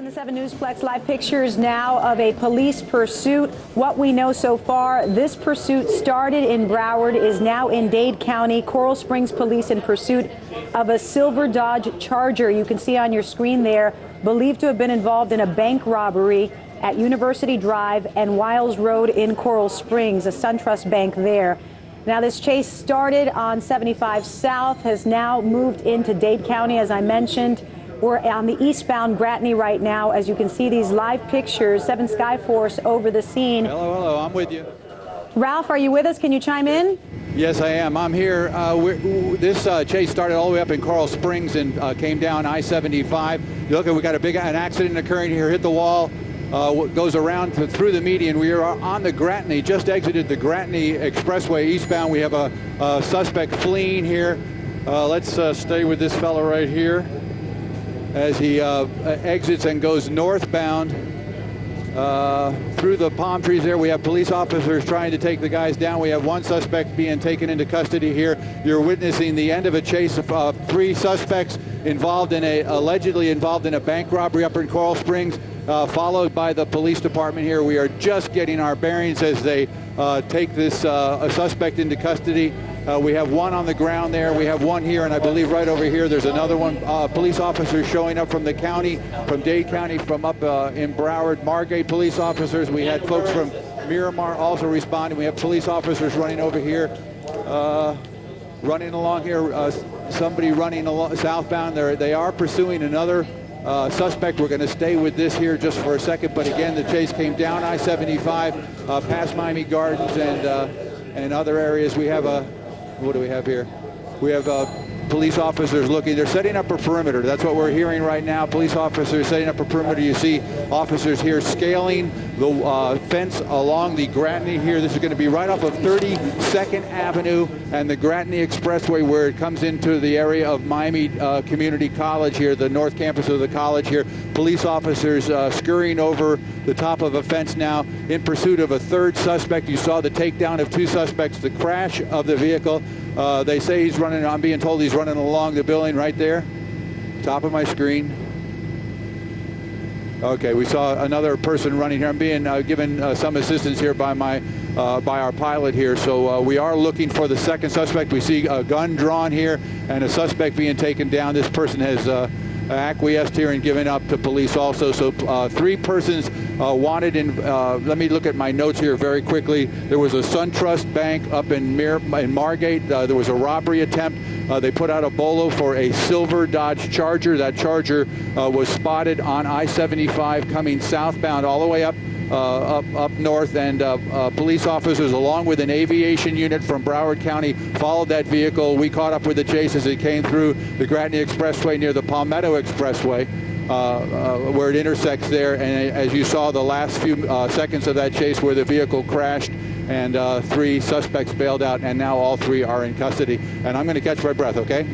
In the 7 Newsplex, live pictures now of a police pursuit. What we know so far, this pursuit started in Broward, is now in Dade County. Coral Springs police in pursuit of a silver Dodge Charger. You can see on your screen there, believed to have been involved in a bank robbery at University Drive and Wiles Road in Coral Springs, a SunTrust bank there. Now, this chase started on 75 South, has now moved into Dade County, as I mentioned. We're on the eastbound Gratney right now. As you can see, these live pictures, 7 Skyforce over the scene. Hello, I'm with you. Ralph, are you with us? Can you chime in? Yes, I am. I'm here. This chase started all the way up in Coral Springs and came down I-75. Look, we got an accident occurring here, hit the wall, goes around through the median. We are on the Gratney, just exited the Gratney Expressway eastbound. We have a suspect fleeing here. Let's stay with this fellow right here as he exits and goes northbound through the palm trees there. We have police officers trying to take the guys down. We have one suspect being taken into custody here. You're witnessing the end of a chase of 3 suspects allegedly involved in a bank robbery up in Coral Springs, followed by the police department here. We are just getting our bearings as they take this suspect into custody. We have one on the ground there. We have one here, and I believe right over here there's another one. Police officers showing up from the county, from Dade County, from up in Broward. Margate police officers. We had folks from Miramar also responding. We have police officers running over here, running along here. Somebody running along southbound. They are pursuing another suspect. We're going to stay with this here just for a second, but again, the chase came down I-75, past Miami Gardens and other areas. We have what do we have here? We have police officers looking. They're setting up a perimeter. That's what we're hearing right now. Police officers setting up a perimeter. You see officers here scaling the fence along the Gratney here. This is going to be right off of 32nd Avenue and the Gratney Expressway, where it comes into the area of Miami Community College here, the north campus of the college here. Police officers scurrying over the top of a fence now in pursuit of a 3rd suspect. You saw the takedown of 2 suspects, the crash of the vehicle. They say he's running, I'm being told he's running along the building right there, top of my screen. Okay, we saw another person running here. I'm being given some assistance here by our pilot here. So we are looking for the 2nd suspect. We see a gun drawn here and a suspect being taken down. This person has acquiesced here and given up to police also. So 3 persons wanted in, let me look at my notes here very quickly. There was a SunTrust bank up in Margate. There was a robbery attempt. They put out a bolo for a silver Dodge Charger. That Charger was spotted on I-75 coming southbound all the way up north, and police officers along with an aviation unit from Broward County followed that vehicle. We caught up with the chase as it came through the Gratney Expressway near the Palmetto Expressway, where it intersects there. And as you saw, the last few seconds of that chase where the vehicle crashed and 3 suspects bailed out, and now all 3 are in custody. And I'm going to catch my breath, okay?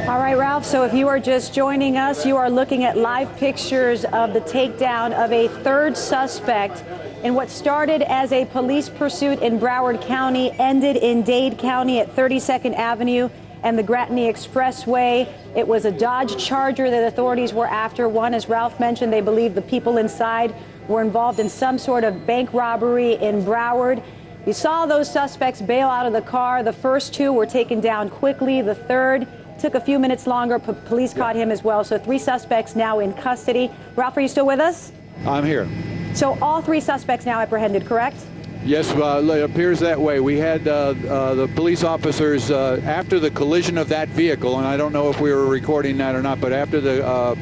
All right, Ralph, so if you are just joining us, you are looking at live pictures of the takedown of a 3rd suspect in what started as a police pursuit in Broward County, ended in Dade County at 32nd Avenue and the Gratney Expressway. It was a Dodge Charger that authorities were after. One, as Ralph mentioned, they believe the people inside were involved in some sort of bank robbery in Broward. You saw those suspects bail out of the car. The first 2 were taken down quickly. The 3rd took a few minutes longer. Police caught him as well. So 3 suspects now in custody. Ralph, are you still with us? I'm here. So all 3 suspects now apprehended, correct? Yes, it appears that way. We had the police officers after the collision of that vehicle, and I don't know if we were recording that or not, but after the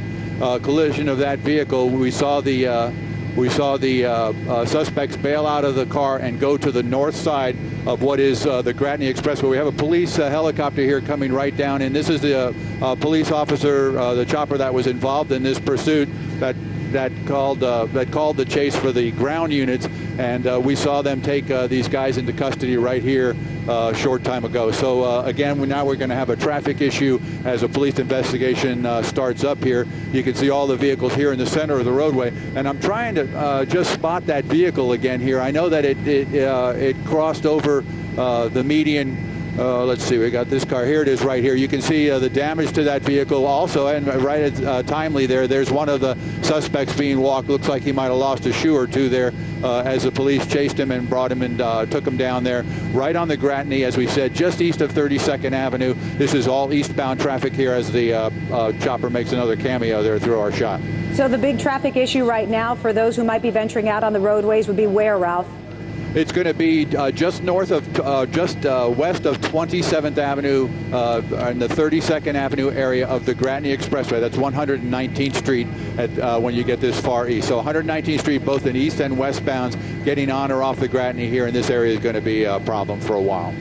collision of that vehicle, we saw the suspects bail out of the car and go to the north side of what is the Gratney Expressway. We have a police helicopter here coming right down, and this is the police officer, the chopper that was involved in this pursuit that called the chase for the ground units, and we saw them take these guys into custody right here a short time ago. So again, now we're going to have a traffic issue as a police investigation starts up here. You can see all the vehicles here in the center of the roadway, and I'm trying to just spot that vehicle again here. I know that it crossed over the median Let's see, we got this car. Here it is right here. You can see the damage to that vehicle also, and right at timely there's one of the suspects being walked. Looks like he might have lost a shoe or two there as the police chased him and brought him and took him down there. Right on the Gratney, as we said, just east of 32nd Avenue. This is all eastbound traffic here as the chopper makes another cameo there through our shot. So the big traffic issue right now for those who might be venturing out on the roadways would be where, Ralph? It's going to be just north of, west of 27th Avenue in the 32nd Avenue area of the Gratney Expressway. That's 119th Street when you get this far east. So 119th Street, both in east and westbounds, getting on or off the Gratney here in this area is going to be a problem for a while.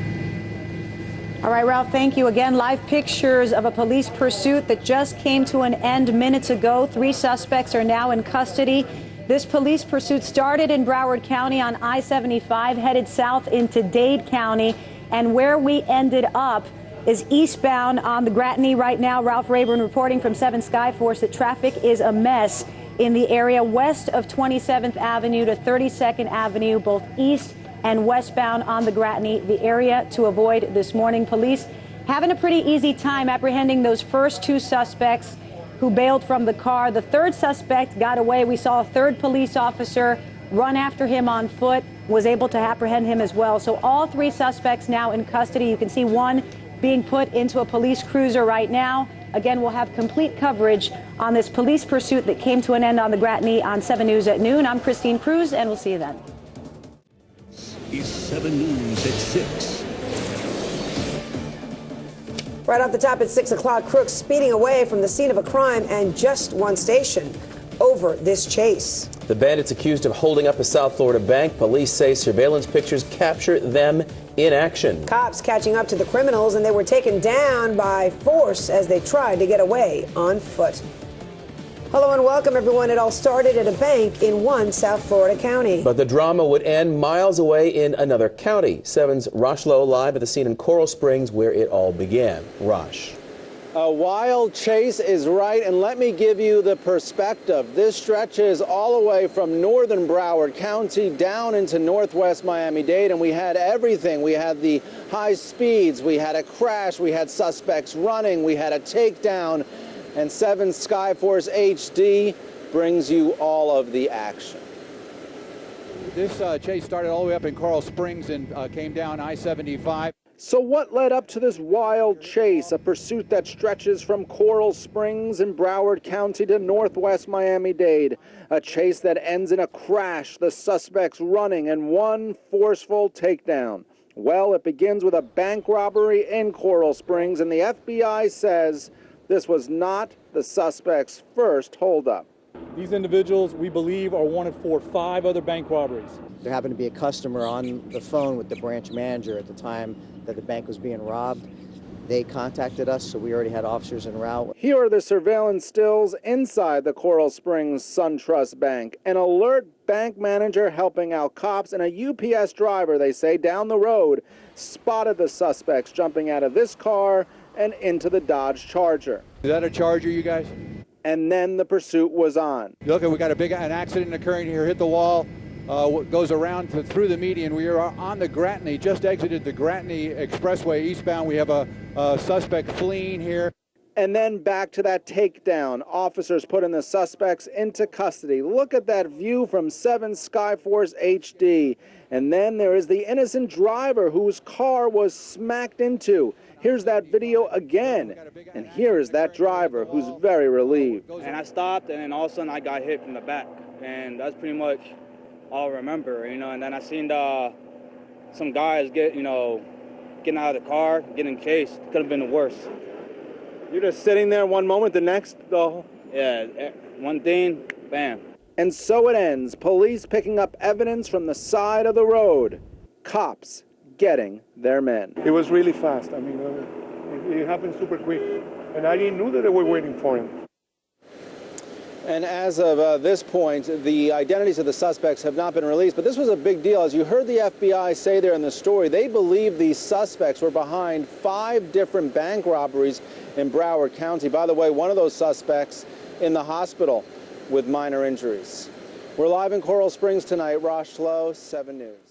All right, Ralph, thank you. Again, live pictures of a police pursuit that just came to an end minutes ago. 3 suspects are now in custody. This police pursuit started in Broward County on I-75, headed south into Dade County. And where we ended up is eastbound on the Gratney right now. Ralph Rayburn reporting from 7 Skyforce that traffic is a mess in the area west of 27th Avenue to 32nd Avenue, both east and westbound on the Gratney, the area to avoid this morning. Police having a pretty easy time apprehending those first 2 suspects who bailed from the car. The 3rd suspect got away. We saw a 3rd police officer run after him on foot, was able to apprehend him as well. So all 3 suspects now in custody. You can see one being put into a police cruiser right now. Again, we'll have complete coverage on this police pursuit that came to an end on the Gratney on 7 News at noon. I'm Christine Cruz, and we'll see you then. Is 7 News at 6. Right off the top at 6 o'clock, crooks speeding away from the scene of a crime and just one station over this chase. The bandits accused of holding up a South Florida bank. Police say surveillance pictures capture them in action. Cops catching up to the criminals, and they were taken down by force as they tried to get away on foot. Hello and welcome, everyone. It all started at a bank in one South Florida county. But the drama would end miles away in another county. 7's Rosh Lowe live at the scene in Coral Springs where it all began. Rosh. A wild chase is right, and let me give you the perspective. This stretches all the way from northern Broward County down into northwest Miami-Dade, and we had everything. We had the high speeds, we had a crash, we had suspects running, we had a takedown, and 7 Skyforce HD brings you all of the action. This chase started all the way up in Coral Springs and came down I-75. So what led up to this wild chase, a pursuit that stretches from Coral Springs in Broward County to northwest Miami-Dade? A chase that ends in a crash, the suspects running, and one forceful takedown. Well, it begins with a bank robbery in Coral Springs, and the FBI says this was not the suspect's first holdup. These individuals, we believe, are wanted for 5 other bank robberies. There happened to be a customer on the phone with the branch manager at the time that the bank was being robbed. They contacted us, so we already had officers en route. Here are the surveillance stills inside the Coral Springs SunTrust Bank. An alert bank manager helping out cops, and a UPS driver, they say, down the road, spotted the suspects jumping out of this car and into the Dodge Charger. Is that a Charger, you guys? And then the pursuit was on. Look, we got an accident occurring here. Hit the wall, goes around through the median. We are on the Gratney, just exited the Gratney Expressway eastbound. We have a suspect fleeing here. And then back to that takedown. Officers putting the suspects into custody. Look at that view from 7 Skyforce HD. And then there is the innocent driver whose car was smacked into. Here's that video again. And here is that driver who's very relieved. And I stopped, and then all of a sudden I got hit from the back. And that's pretty much all I remember, And then I seen some guys getting out of the car, getting chased. Could have been the worst. You're just sitting there one moment, the next, Yeah, one thing, bam. And so it ends. Police picking up evidence from the side of the road. Cops getting their men. It was really fast. I mean, it happened super quick. And I didn't know that they were waiting for him. And as of this point, the identities of the suspects have not been released. But this was a big deal. As you heard the FBI say there in the story, they believe these suspects were behind 5 different bank robberies in Broward County. By the way, one of those suspects in the hospital with minor injuries. We're live in Coral Springs tonight. Rosh Lowe, 7 News.